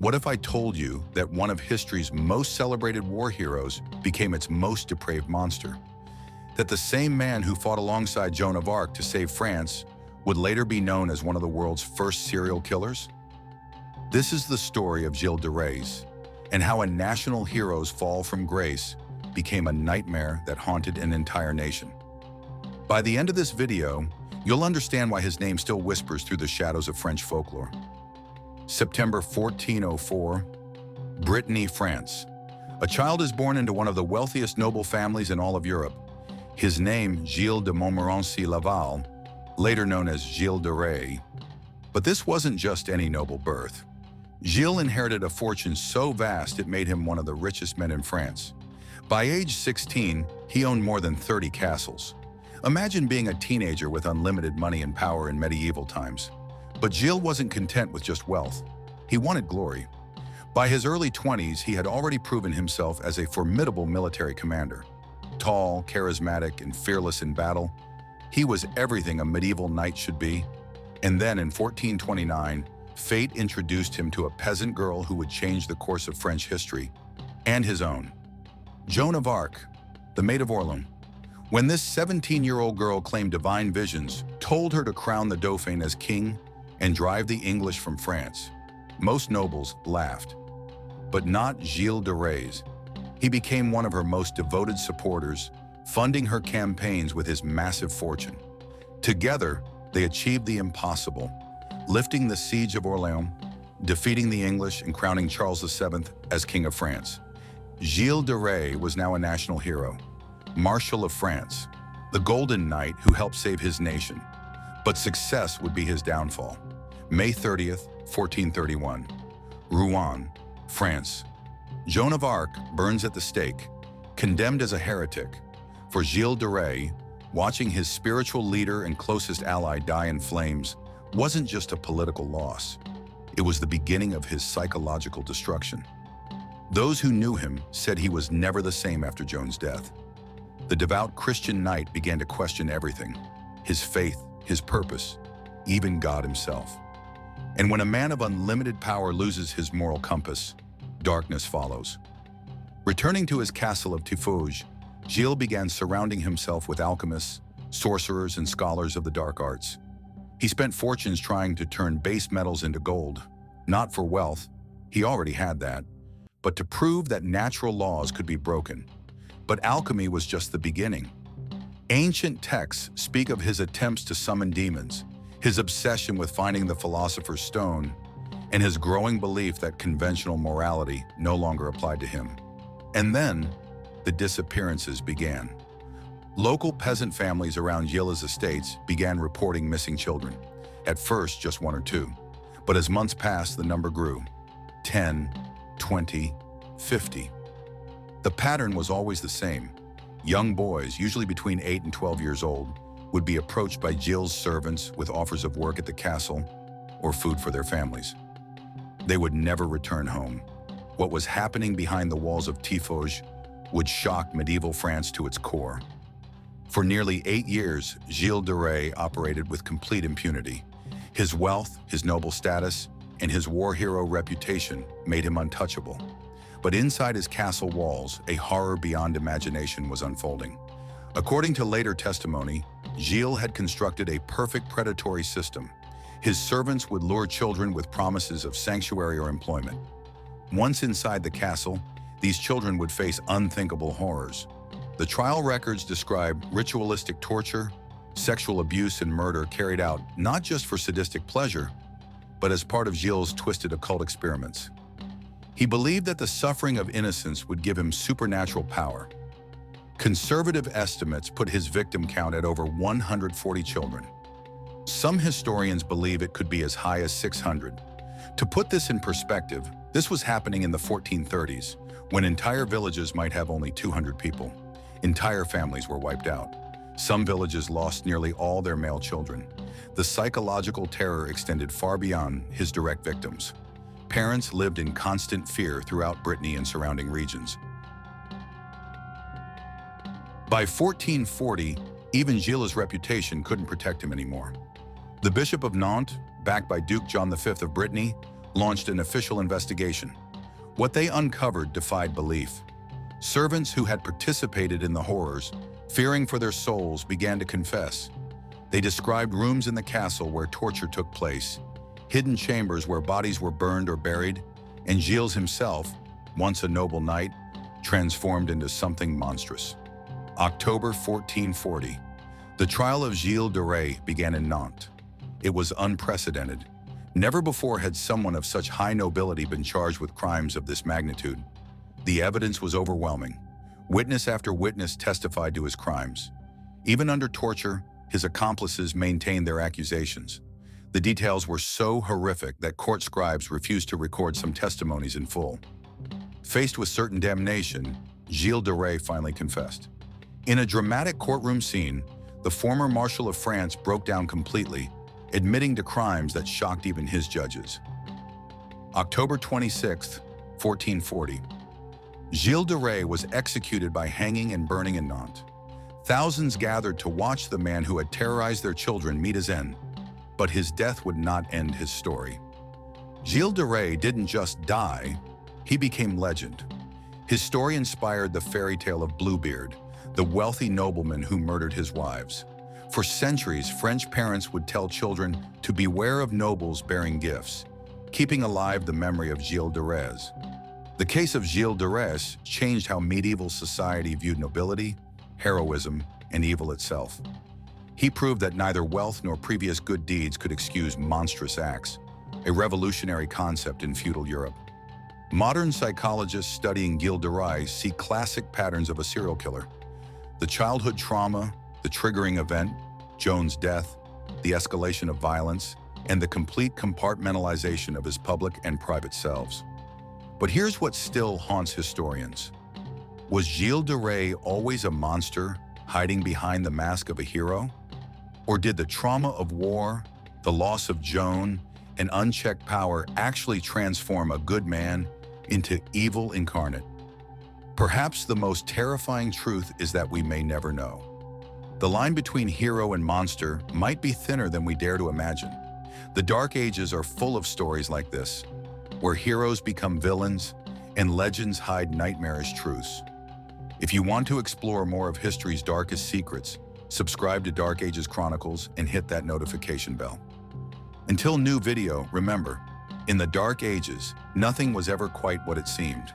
What if I told you that one of history's most celebrated war heroes became its most depraved monster? That the same man who fought alongside Joan of Arc to save France would later be known as one of the world's first serial killers? This is the story of Gilles de Rais, and how a national hero's fall from grace became a nightmare that haunted an entire nation. By the end of this video, you'll understand why his name still whispers through the shadows of French folklore. September 1404, Brittany, France. A child is born into one of the wealthiest noble families in all of Europe. His name, Gilles de Montmorency-Laval, later known as Gilles de Rais. But this wasn't just any noble birth. Gilles inherited a fortune so vast it made him one of the richest men in France. By age 16, he owned more than 30 castles. Imagine being a teenager with unlimited money and power in medieval times. But Gilles wasn't content with just wealth. He wanted glory. By his early 20s, he had already proven himself as a formidable military commander. Tall, charismatic, and fearless in battle, he was everything a medieval knight should be. And then in 1429, fate introduced him to a peasant girl who would change the course of French history, and his own. Joan of Arc, the Maid of Orleans. When this 17-year-old girl claimed divine visions, told her to crown the Dauphin as king and drive the English from France, most nobles laughed. But not Gilles de Rais. He became one of her most devoted supporters, funding her campaigns with his massive fortune. Together, they achieved the impossible, lifting the siege of Orleans, defeating the English, and crowning Charles VII as King of France. Gilles de Rais was now a national hero, Marshal of France, the Golden Knight who helped save his nation. But success would be his downfall. May 30th, 1431, Rouen, France. Joan of Arc burns at the stake, condemned as a heretic. For Gilles de Rais, watching his spiritual leader and closest ally die in flames wasn't just a political loss. It was the beginning of his psychological destruction. Those who knew him said he was never the same after Joan's death. The devout Christian knight began to question everything: his faith, his purpose, even God himself. And when a man of unlimited power loses his moral compass, darkness follows. Returning to his castle of Tiffauges, Gilles began surrounding himself with alchemists, sorcerers, and scholars of the dark arts. He spent fortunes trying to turn base metals into gold, not for wealth, he already had that, but to prove that natural laws could be broken. But alchemy was just the beginning. Ancient texts speak of his attempts to summon demons, his obsession with finding the philosopher's stone, and his growing belief that conventional morality no longer applied to him. And then, the disappearances began. Local peasant families around Gilles' estates began reporting missing children. At first, just one or two. But as months passed, the number grew. 10, 20, 50. The pattern was always the same. Young boys, usually between 8 and 12 years old, would be approached by Gilles' servants with offers of work at the castle or food for their families. They would never return home. What was happening behind the walls of Tiffauges would shock medieval France to its core. For nearly 8 years, Gilles de Rais operated with complete impunity. His wealth, his noble status, and his war hero reputation made him untouchable. But inside his castle walls, a horror beyond imagination was unfolding. According to later testimony, Gilles had constructed a perfect predatory system. His servants would lure children with promises of sanctuary or employment. Once inside the castle, these children would face unthinkable horrors. The trial records describe ritualistic torture, sexual abuse, and murder carried out not just for sadistic pleasure, but as part of Gilles' twisted occult experiments. He believed that the suffering of innocence would give him supernatural power. Conservative estimates put his victim count at over 140 children. Some historians believe it could be as high as 600. To put this in perspective, this was happening in the 1430s, when entire villages might have only 200 people. Entire families were wiped out. Some villages lost nearly all their male children. The psychological terror extended far beyond his direct victims. Parents lived in constant fear throughout Brittany and surrounding regions. By 1440, even Gilles' reputation couldn't protect him anymore. The Bishop of Nantes, backed by Duke John V of Brittany, launched an official investigation. What they uncovered defied belief. Servants who had participated in the horrors, fearing for their souls, began to confess. They described rooms in the castle where torture took place, hidden chambers where bodies were burned or buried, and Gilles himself, once a noble knight, transformed into something monstrous. October 1440. The trial of Gilles de Rais began in Nantes. It was unprecedented. Never before had someone of such high nobility been charged with crimes of this magnitude. The evidence was overwhelming. Witness after witness testified to his crimes. Even under torture, his accomplices maintained their accusations. The details were so horrific that court scribes refused to record some testimonies in full. Faced with certain damnation, Gilles de Rais finally confessed. In a dramatic courtroom scene, the former Marshal of France broke down completely, admitting to crimes that shocked even his judges. October 26, 1440. Gilles de Rais was executed by hanging and burning in Nantes. Thousands gathered to watch the man who had terrorized their children meet his end, but his death would not end his story. Gilles de Rais didn't just die, he became legend. His story inspired the fairy tale of Bluebeard, the wealthy nobleman who murdered his wives. For centuries, French parents would tell children to beware of nobles bearing gifts, keeping alive the memory of Gilles de Rais. The case of Gilles de Rais changed how medieval society viewed nobility, heroism, and evil itself. He proved that neither wealth nor previous good deeds could excuse monstrous acts, a revolutionary concept in feudal Europe. Modern psychologists studying Gilles de Rais see classic patterns of a serial killer. The childhood trauma, the triggering event, Joan's death, the escalation of violence, and the complete compartmentalization of his public and private selves. But here's what still haunts historians. Was Gilles de Rais always a monster hiding behind the mask of a hero? Or did the trauma of war, the loss of Joan, and unchecked power actually transform a good man into evil incarnate? Perhaps the most terrifying truth is that we may never know. The line between hero and monster might be thinner than we dare to imagine. The Dark Ages are full of stories like this, where heroes become villains and legends hide nightmarish truths. If you want to explore more of history's darkest secrets, subscribe to Dark Ages Chronicles and hit that notification bell. Until new video, remember, in the Dark Ages, nothing was ever quite what it seemed.